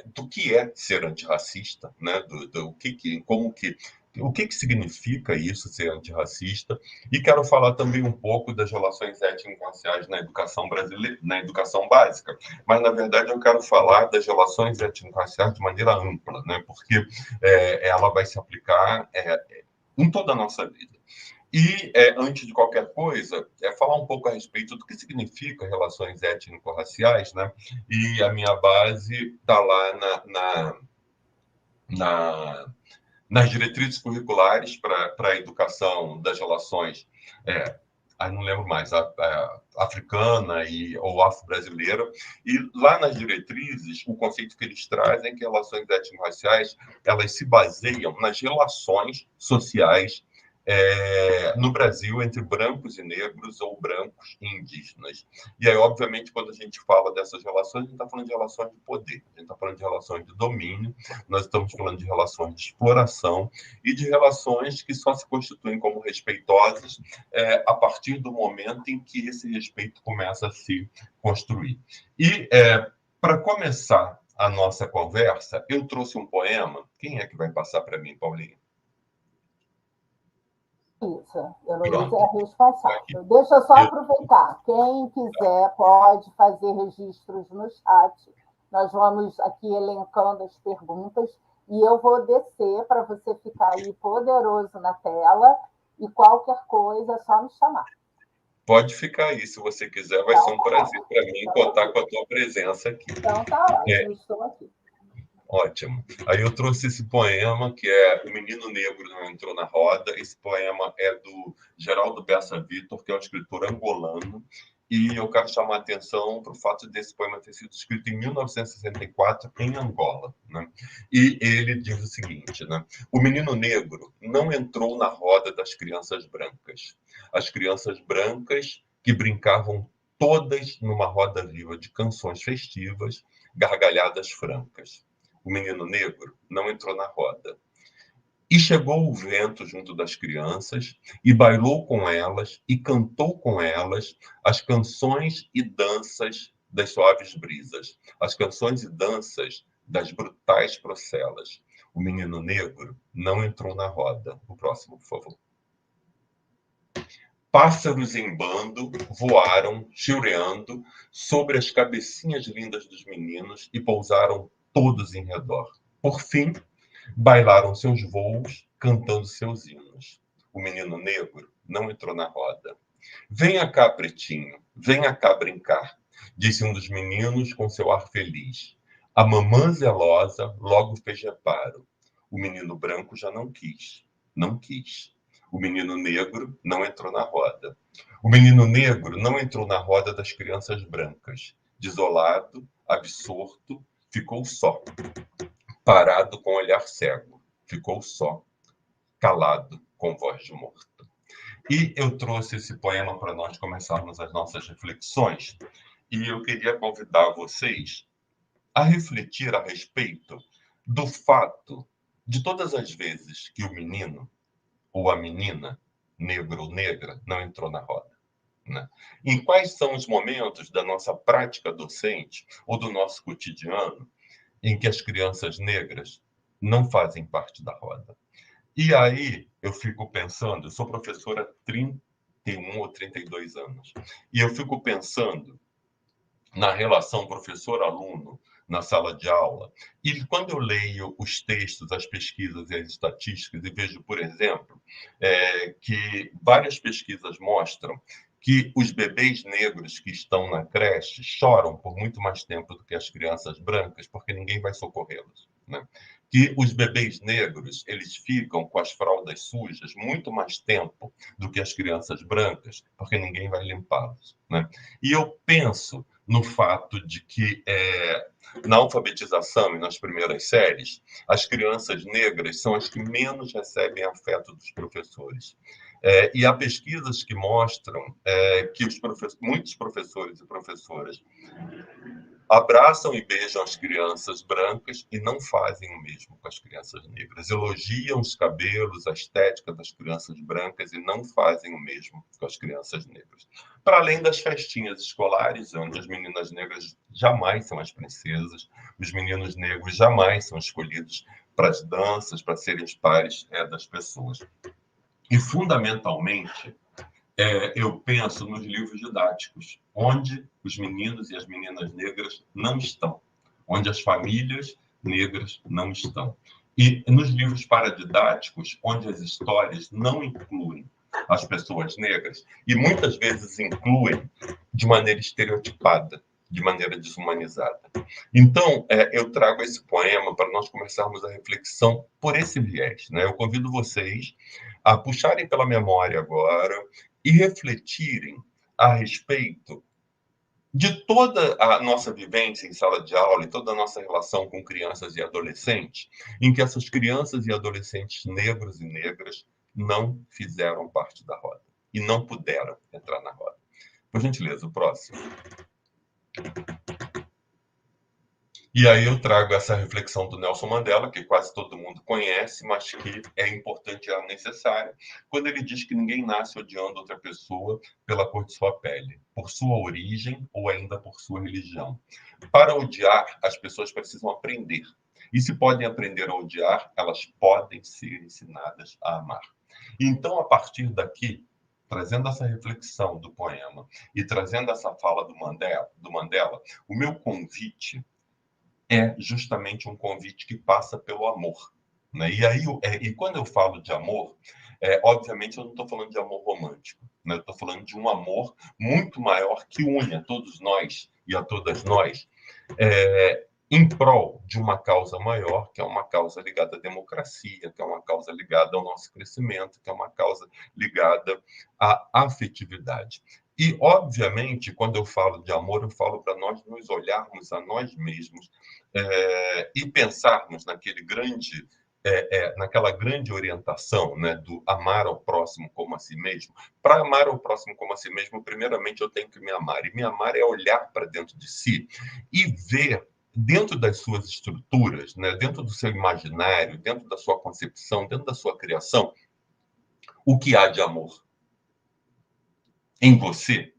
do que é ser antirracista, né? O que significa isso, ser antirracista, e quero falar também um pouco das relações étnico-raciais na educação brasileira, na educação básica, mas, na verdade, eu quero falar das relações étnico-raciais de maneira ampla, né? Porque ela vai se aplicar em toda a nossa vida. E, antes de qualquer coisa, falar um pouco a respeito do que significa relações étnico-raciais, né? E a minha base está lá na, nas diretrizes curriculares para a educação das relações, não lembro mais, africana ou afro-brasileira. E lá nas diretrizes, o conceito que eles trazem é que relações étnico-raciais elas se baseiam nas relações sociais no Brasil entre brancos e negros ou brancos e indígenas. E aí, obviamente, quando a gente fala dessas relações, a gente está falando de relações de poder, a gente está falando de relações de domínio, nós estamos falando de relações de exploração e de relações que só se constituem como respeitosas a partir do momento em que esse respeito começa a se construir. E, para começar a nossa conversa, eu trouxe um poema. Quem é que vai passar para mim, Paulinho? Isso, Heloísa é Pronto. a responsável. Deixa eu só aproveitar. Quem quiser pode fazer registros no chat. Nós vamos aqui elencando as perguntas e eu vou descer para você ficar aí poderoso na tela e qualquer coisa é só me chamar. Pode ficar aí, se você quiser, vai ser um prazer para mim contar com a tua presença aqui. Então tá ótimo, estou aqui. Ótimo. Aí eu trouxe esse poema, que é O Menino Negro Não Entrou na Roda. Esse poema é do Geraldo Bessa Vitor, que é um escritor angolano, e eu quero chamar a atenção para o fato desse poema ter sido escrito em 1964 em Angola, né? E ele diz o seguinte, né? O menino negro não entrou na roda das crianças brancas. As crianças brancas que brincavam todas numa roda viva de canções festivas, gargalhadas francas. O menino negro não entrou na roda. E chegou o vento junto das crianças, e bailou com elas, e cantou com elas as canções e danças das suaves brisas, as canções e danças das brutais procelas. O menino negro não entrou na roda. O próximo, por favor. Pássaros em bando voaram, chilreando, sobre as cabecinhas lindas dos meninos e pousaram todos em redor. Por fim, bailaram seus voos, cantando seus hinos. O menino negro não entrou na roda. Venha cá, pretinho, venha cá brincar, disse um dos meninos com seu ar feliz. A mamã zelosa logo fez reparo. O menino branco já não quis, não quis. O menino negro não entrou na roda. O menino negro não entrou na roda das crianças brancas. Desolado, absorto, ficou só, parado com olhar cego. Ficou só, calado, com voz de morto. E eu trouxe esse poema para nós começarmos as nossas reflexões. E eu queria convidar vocês a refletir a respeito do fato de todas as vezes que o menino ou a menina, negro ou negra, não entrou na roda. Né? Em quais são os momentos da nossa prática docente ou do nosso cotidiano em que as crianças negras não fazem parte da roda? E aí eu fico pensando, eu sou professora há 31 ou 32 anos, e eu fico pensando na relação professor-aluno na sala de aula. E quando eu leio os textos, as pesquisas e as estatísticas, e vejo, por exemplo, que várias pesquisas mostram que os bebês negros que estão na creche choram por muito mais tempo do que as crianças brancas, porque ninguém vai socorrê-los, né? Que os bebês negros eles ficam com as fraldas sujas muito mais tempo do que as crianças brancas, porque ninguém vai limpá-los, né? E eu penso no fato de que na alfabetização e nas primeiras séries, as crianças negras são as que menos recebem afeto dos professores. E há pesquisas que mostram que muitos professores e professoras Abraçam e beijam as crianças brancas e não fazem o mesmo com as crianças negras. Elogiam os cabelos, a estética das crianças brancas e não fazem o mesmo com as crianças negras. Para além das festinhas escolares, onde as meninas negras jamais são as princesas, os meninos negros jamais são escolhidos para as danças, para serem os pares das pessoas. E, fundamentalmente, eu penso nos livros didáticos, onde os meninos e as meninas negras não estão, onde as famílias negras não estão. E nos livros paradidáticos, onde as histórias não incluem as pessoas negras, e muitas vezes incluem de maneira estereotipada, de maneira desumanizada. Então, eu trago esse poema para nós começarmos a reflexão por esse viés, né? Eu convido vocês a puxarem pela memória agora e refletirem a respeito de toda a nossa vivência em sala de aula e toda a nossa relação com crianças e adolescentes, em que essas crianças e adolescentes negros e negras não fizeram parte da roda e não puderam entrar na roda. Por gentileza, o próximo. E aí eu trago essa reflexão do Nelson Mandela, que quase todo mundo conhece, mas que é importante e é necessária, quando ele diz que ninguém nasce odiando outra pessoa pela cor de sua pele, por sua origem ou ainda por sua religião. Para odiar, as pessoas precisam aprender. E se podem aprender a odiar, elas podem ser ensinadas a amar. Então, a partir daqui, trazendo essa reflexão do poema e trazendo essa fala do Mandela, o meu convite é justamente um convite que passa pelo amor. Né? E aí, e quando eu falo de amor, obviamente eu não estou falando de amor romântico, né? Eu estou falando de um amor muito maior que une a todos nós e a todas nós, em prol de uma causa maior, que é uma causa ligada à democracia, que é uma causa ligada ao nosso crescimento, que é uma causa ligada à afetividade. E, obviamente, quando eu falo de amor, eu falo para nós nos olharmos a nós mesmos e pensarmos naquela grande orientação, né, do amar ao próximo como a si mesmo. Para amar ao próximo como a si mesmo, primeiramente eu tenho que me amar. E me amar é olhar para dentro de si e ver dentro das suas estruturas, né, dentro do seu imaginário, dentro da sua concepção, dentro da sua criação, o que há de amor em você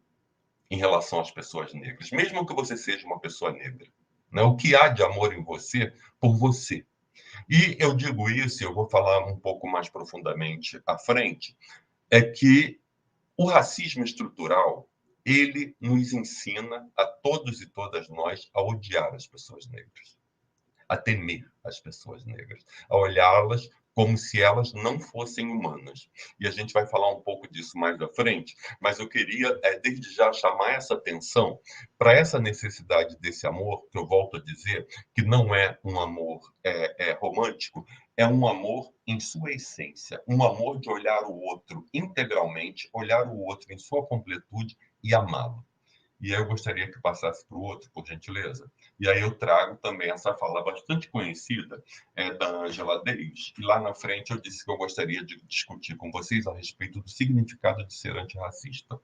em relação às pessoas negras, mesmo que você seja uma pessoa negra. Né? O que há de amor em você por você. E eu digo isso, eu vou falar um pouco mais profundamente à frente, é que o racismo estrutural, ele nos ensina a todos e todas nós a odiar as pessoas negras, a temer as pessoas negras, a olhá-las como se elas não fossem humanas. E a gente vai falar um pouco disso mais à frente, mas eu queria, desde já, chamar essa atenção para essa necessidade desse amor, que eu volto a dizer, que não é um amor romântico, é um amor em sua essência, um amor de olhar o outro integralmente, olhar o outro em sua completude e amá-lo. E aí eu gostaria que passasse para o outro, por gentileza. E aí eu trago também essa fala bastante conhecida da Angela Davis. E lá na frente eu disse que eu gostaria de discutir com vocês a respeito do significado de ser antirracista.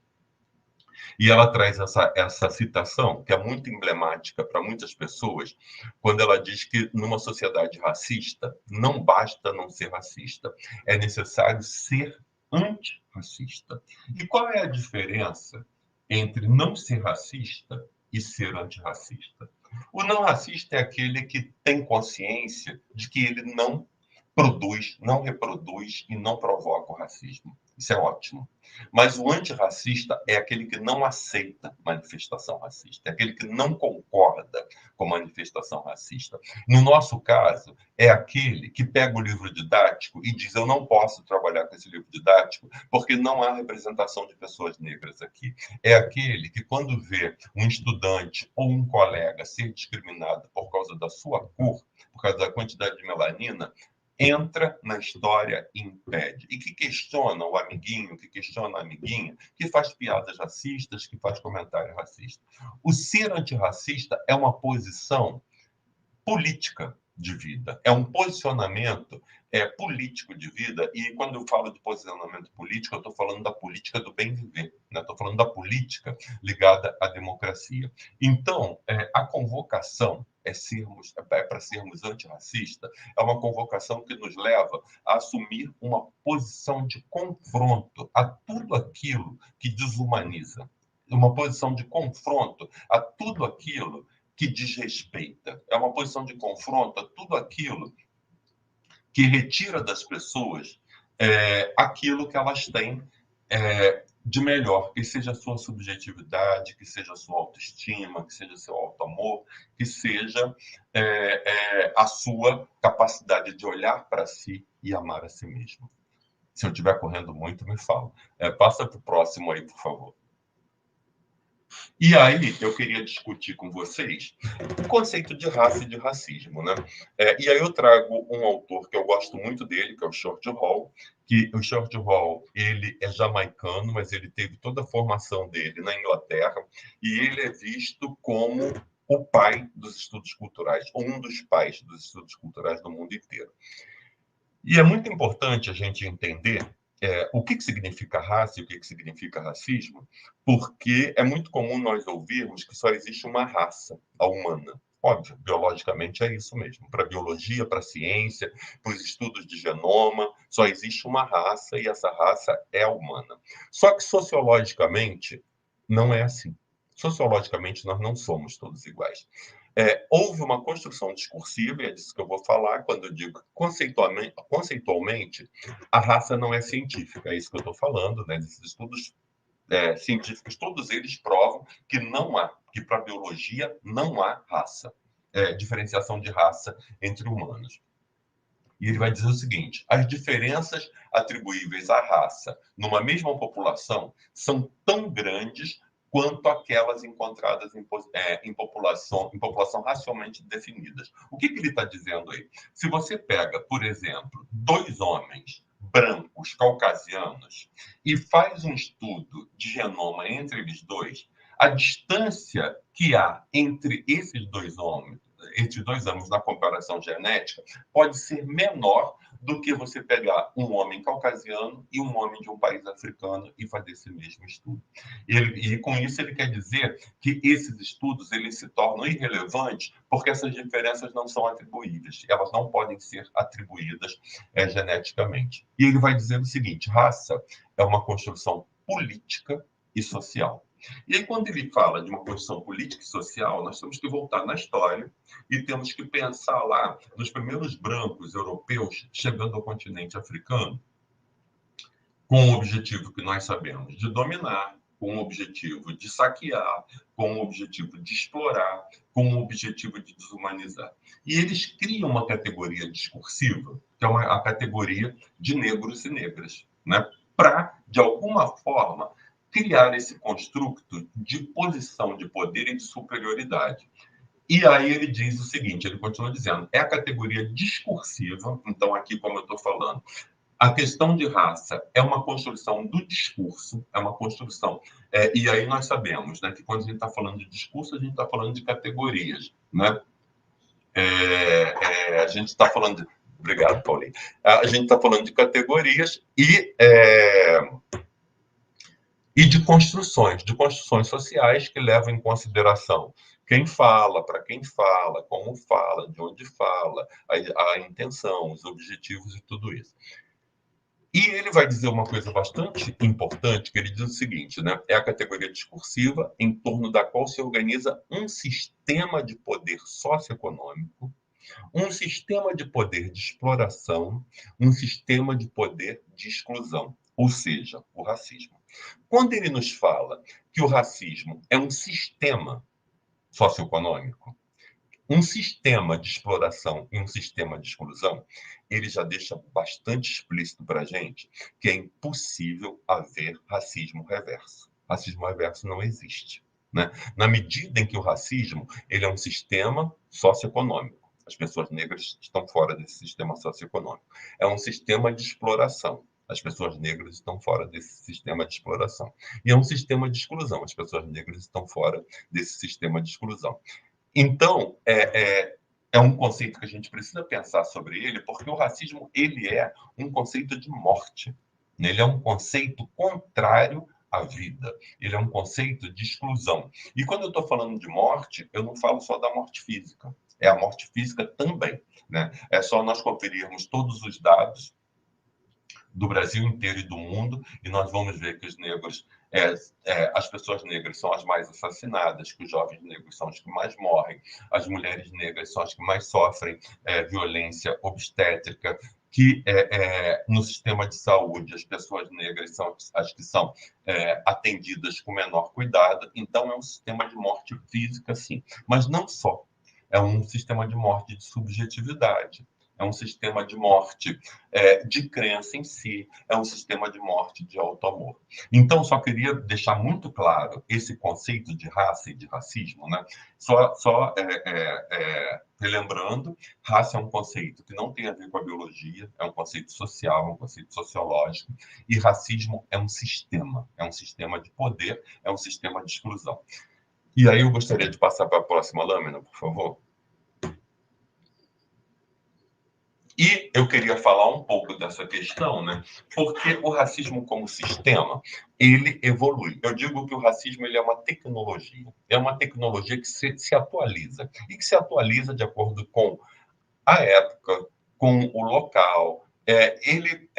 E ela traz essa citação, que é muito emblemática para muitas pessoas, quando ela diz que numa sociedade racista, não basta não ser racista, é necessário ser antirracista. E qual é a diferença entre não ser racista e ser antirracista? O não racista é aquele que tem consciência de que ele não produz, não reproduz e não provoca o racismo. Isso é ótimo. Mas o antirracista é aquele que não aceita manifestação racista, é aquele que não concorda com manifestação racista. No nosso caso, é aquele que pega o livro didático e diz: eu não posso trabalhar com esse livro didático porque não há representação de pessoas negras aqui. É aquele que, quando vê um estudante ou um colega ser discriminado por causa da sua cor, por causa da quantidade de melanina, entra na história e impede. E que questiona o amiguinho, que questiona a amiguinha, que faz piadas racistas, que faz comentário racista. O ser antirracista é uma posição política, de vida, é um posicionamento político de vida. E quando eu falo de posicionamento político, eu estou falando da política do bem viver, né? Estou falando da política ligada à democracia. Então, a convocação para sermos antirracistas, é uma convocação que nos leva a assumir uma posição de confronto a tudo aquilo que desumaniza, uma posição de confronto a tudo aquilo que desrespeita, é uma posição de confronto a tudo aquilo que retira das pessoas aquilo que elas têm de melhor, que seja a sua subjetividade, que seja a sua autoestima, que seja seu auto-amor, que seja a sua capacidade de olhar para si e amar a si mesmo. Se eu estiver correndo muito, me fala. Passa para o próximo aí, por favor. E aí, eu queria discutir com vocês o conceito de raça e de racismo, né? E aí eu trago um autor que eu gosto muito dele, que é o George Hall, que o George Hall, ele é jamaicano, mas ele teve toda a formação dele na Inglaterra, e ele é visto como o pai dos estudos culturais, ou um dos pais dos estudos culturais do mundo inteiro. E é muito importante a gente entender o que significa raça e o que significa racismo, porque é muito comum nós ouvirmos que só existe uma raça, a humana. Óbvio, biologicamente é isso mesmo. Para a biologia, para a ciência, para os estudos de genoma, só existe uma raça e essa raça é a humana. Só que sociologicamente não é assim. Sociologicamente nós não somos todos iguais. Houve uma construção discursiva, e é disso que eu vou falar quando eu digo conceitualmente, a raça não é científica, é isso que eu estou falando, né? Esses estudos científicos, todos eles provam que não há, que para a biologia não há raça, diferenciação de raça entre humanos. E ele vai dizer o seguinte: as diferenças atribuíveis à raça numa mesma população são tão grandes quanto aquelas encontradas em população racialmente definidas. O que ele está dizendo aí? Se você pega, por exemplo, 2 homens brancos, caucasianos, e faz um estudo de genoma entre eles dois, a distância que há entre esses 2 homens, na comparação genética, pode ser menor do que você pegar um homem caucasiano e um homem de um país africano e fazer esse mesmo estudo. E com isso ele quer dizer que esses estudos eles se tornam irrelevantes porque essas diferenças não são atribuídas, elas não podem ser atribuídas geneticamente. E ele vai dizer o seguinte: raça é uma construção política e social. E aí, quando ele fala de uma construção política e social, nós temos que voltar na história e temos que pensar lá nos primeiros brancos europeus chegando ao continente africano, com o objetivo que nós sabemos de dominar, com o objetivo de saquear, com o objetivo de explorar, com o objetivo de desumanizar. E eles criam uma categoria discursiva, que é a categoria de negros e negras, né? Para, de alguma forma, criar esse construto de posição de poder e de superioridade. E aí ele diz o seguinte, ele continua dizendo, é a categoria discursiva, então aqui como eu estou falando, a questão de raça é uma construção do discurso, é uma construção, e aí nós sabemos, né, que quando a gente está falando de discurso, a gente está falando de categorias, né? A gente está falando de... Obrigado, Paulinho. A gente está falando de categorias e de construções sociais que levam em consideração quem fala, para quem fala, como fala, de onde fala, a intenção, os objetivos e tudo isso. E ele vai dizer uma coisa bastante importante, que ele diz o seguinte, né? É a categoria discursiva em torno da qual se organiza um sistema de poder socioeconômico, um sistema de poder de exploração, um sistema de poder de exclusão, ou seja, o racismo. Quando ele nos fala que o racismo é um sistema socioeconômico, um sistema de exploração e um sistema de exclusão, ele já deixa bastante explícito para a gente que é impossível haver racismo reverso. Racismo reverso não existe, né? Na medida em que o racismo ele é um sistema socioeconômico. As pessoas negras estão fora desse sistema socioeconômico. É um sistema de exploração. As pessoas negras estão fora desse sistema de exploração. E é um sistema de exclusão. As pessoas negras estão fora desse sistema de exclusão. Então, é é um conceito que a gente precisa pensar sobre ele, porque o racismo ele é um conceito de morte. Ele é um conceito contrário à vida. Ele é um conceito de exclusão. E quando eu estou falando de morte, eu não falo só da morte física. É a morte física também, né? É só nós conferirmos todos os dados do Brasil inteiro e do mundo, e nós vamos ver que os negros, as pessoas negras são as mais assassinadas, que os jovens negros são os que mais morrem, as mulheres negras são as que mais sofrem violência obstétrica, que no sistema de saúde as pessoas negras são as que são atendidas com menor cuidado. Então é um sistema de morte física, sim, mas não só. É um sistema de morte de subjetividade. É um sistema de morte de crença em si, é um sistema de morte de auto-amor. Então, só queria deixar muito claro esse conceito de raça e de racismo, né? Relembrando, raça é um conceito que não tem a ver com a biologia, é um conceito social, é um conceito sociológico, e racismo é um sistema de poder, é um sistema de exclusão. E aí eu gostaria de passar para a próxima lâmina, por favor. E eu queria falar um pouco dessa questão, né? Porque o racismo como sistema, ele evolui. Eu digo que o racismo ele é uma tecnologia que se atualiza, e que se atualiza de acordo com a época, com o local. Ele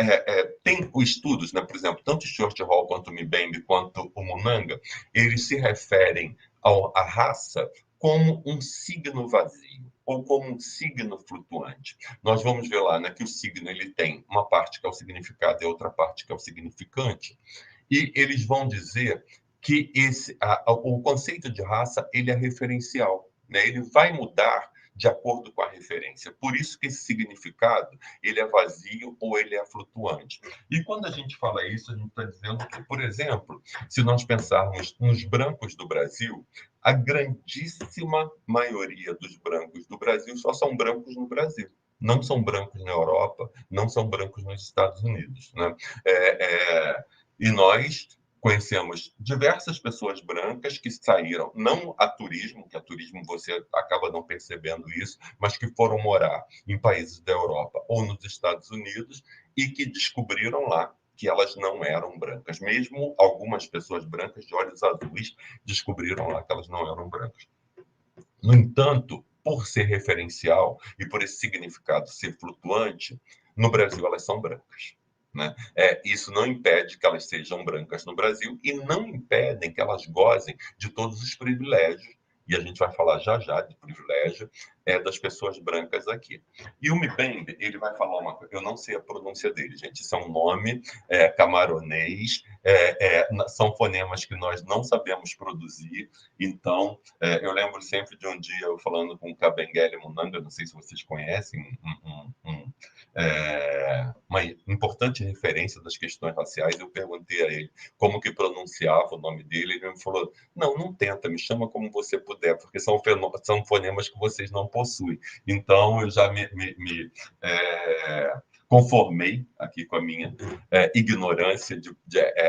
tem os estudos, né? Por exemplo, tanto o Stuart Hall quanto o Mbembe, quanto o Munanga, eles se referem à raça como um signo vazio ou como um signo flutuante. Nós vamos ver lá, né, que o signo ele tem uma parte que é o significado e outra parte que é o significante, e eles vão dizer que o conceito de raça ele é referencial, né? Ele vai mudar de acordo com a referência. Por isso que esse significado ele é vazio ou ele é flutuante. E quando a gente fala isso, a gente está dizendo que, por exemplo, se nós pensarmos nos brancos do Brasil, a grandíssima maioria dos brancos do Brasil só são brancos no Brasil. Não são brancos na Europa, não são brancos nos Estados Unidos, né? E nós conhecemos diversas pessoas brancas que saíram, não a turismo, que a turismo você acaba não percebendo isso, mas que foram morar em países da Europa ou nos Estados Unidos e que descobriram lá que elas não eram brancas. Mesmo algumas pessoas brancas de olhos azuis descobriram lá que elas não eram brancas. No entanto, por ser referencial e por esse significado ser flutuante, no Brasil elas são brancas. Né? Isso não impede que elas sejam brancas no Brasil e não impedem que elas gozem de todos os privilégios, e a gente vai falar já já de privilégio das pessoas brancas aqui. E o Mbembe, ele vai falar uma coisa, eu não sei a pronúncia dele, gente, isso é um nome camaronês, são fonemas que nós não sabemos produzir, então eu lembro sempre de um dia eu falando com o Kabengele Munanga, não sei se vocês conhecem, uma importante referência das questões raciais, eu perguntei a ele como que pronunciava o nome dele, ele me falou, não tenta, me chama como você puder, porque são fonemas que vocês não possuem. Então, eu já me conformei aqui com a minha ignorância,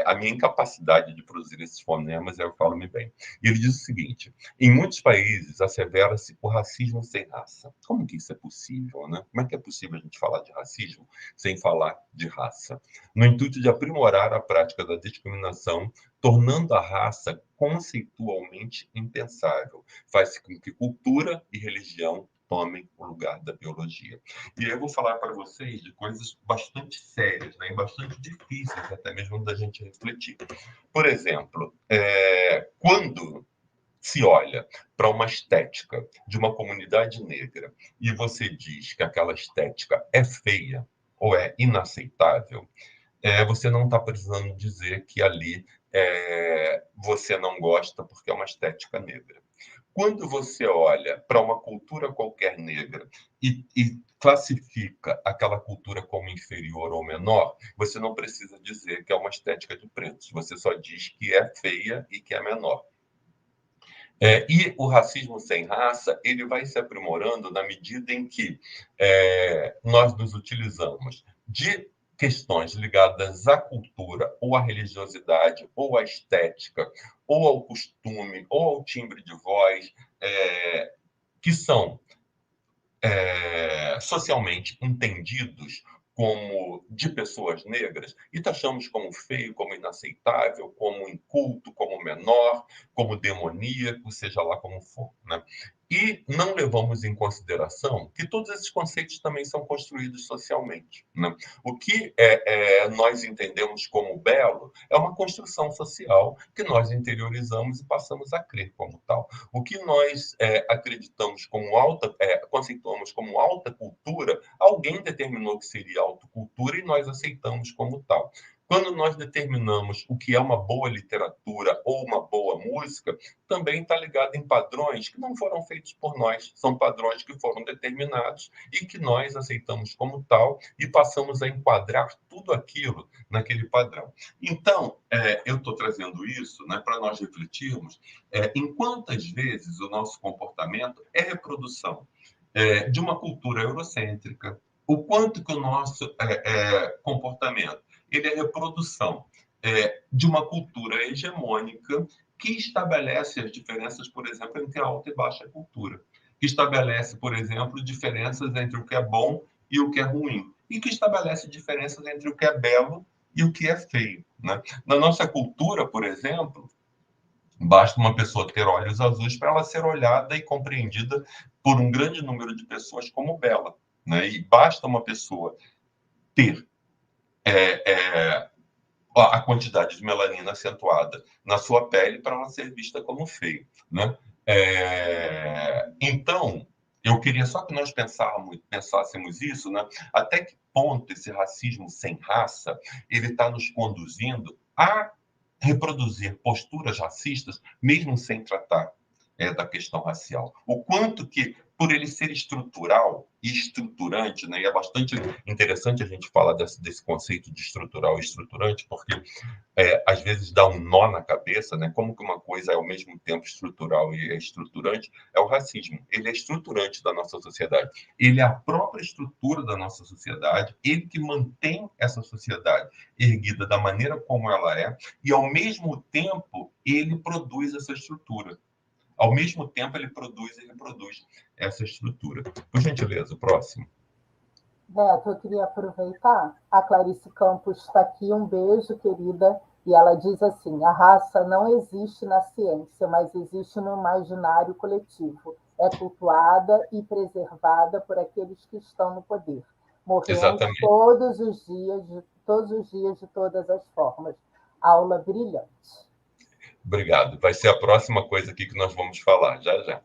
a minha incapacidade de produzir esses fonemas, eu falo-me bem. E ele diz o seguinte, em muitos países assevera-se o racismo sem raça. Como que isso é possível, né? Como é que é possível a gente falar de racismo sem falar de raça? No intuito de aprimorar a prática da discriminação, tornando a raça conceitualmente impensável. Faz com que cultura e religião tomem o lugar da biologia. E aí eu vou falar para vocês de coisas bastante sérias, né, e bastante difíceis até mesmo da gente refletir. Por exemplo, quando se olha para uma estética de uma comunidade negra e você diz que aquela estética é feia ou é inaceitável, você não está precisando dizer que ali você não gosta porque é uma estética negra. Quando você olha para uma cultura qualquer negra e classifica aquela cultura como inferior ou menor, você não precisa dizer que é uma estética de pretos, você só diz que é feia e que é menor. E o racismo sem raça, ele vai se aprimorando na medida em que nós nos utilizamos de questões ligadas à cultura, ou à religiosidade, ou à estética, ou ao costume, ou ao timbre de voz, que são socialmente entendidos como de pessoas negras e taxamos como feio, como inaceitável, como inculto, como menor, como demoníaco, seja lá como for, né? E não levamos em consideração que todos esses conceitos também são construídos socialmente, né? O que nós entendemos como belo é uma construção social que nós interiorizamos e passamos a crer como tal. O que nós acreditamos como conceituamos como alta cultura, alguém determinou que seria alta cultura e nós aceitamos como tal. Quando nós determinamos o que é uma boa literatura ou uma boa música, também está ligado em padrões que não foram feitos por nós, são padrões que foram determinados e que nós aceitamos como tal e passamos a enquadrar tudo aquilo naquele padrão. Então, eu estou trazendo isso, né, para nós refletirmos em quantas vezes o nosso comportamento é reprodução de uma cultura eurocêntrica, o quanto que o nosso comportamento ele é reprodução de uma cultura hegemônica que estabelece as diferenças, por exemplo, entre alta e baixa cultura, que estabelece, por exemplo, diferenças entre o que é bom e o que é ruim, e que estabelece diferenças entre o que é belo e o que é feio, né? Na nossa cultura, por exemplo, basta uma pessoa ter olhos azuis para ela ser olhada e compreendida por um grande número de pessoas como bela, né? E basta uma pessoa ter a quantidade de melanina acentuada na sua pele para ela ser vista como feio, né? Então, eu queria só que nós pensássemos isso, né? Até que ponto esse racismo sem raça ele está nos conduzindo a reproduzir posturas racistas, mesmo sem tratar da questão racial. O quanto que, por ele ser estrutural e estruturante, né, e é bastante interessante a gente falar desse conceito de estrutural e estruturante, porque às vezes dá um nó na cabeça, né? Como que uma coisa é ao mesmo tempo estrutural e é estruturante, é o racismo. Ele é estruturante da nossa sociedade. Ele é a própria estrutura da nossa sociedade, ele que mantém essa sociedade erguida da maneira como ela é, e ao mesmo tempo ele produz essa estrutura. Ao mesmo tempo ele produz e reproduz essa estrutura. Por gentileza, o próximo. Beto, eu queria aproveitar. A Clarice Campos está aqui. Um beijo, querida. E ela diz assim: a raça não existe na ciência, mas existe no imaginário coletivo. É cultuada e preservada por aqueles que estão no poder. Morremos Exatamente. todos os dias, de todas as formas. Aula brilhante. Obrigado. Vai ser a próxima coisa aqui que nós vamos falar, já já.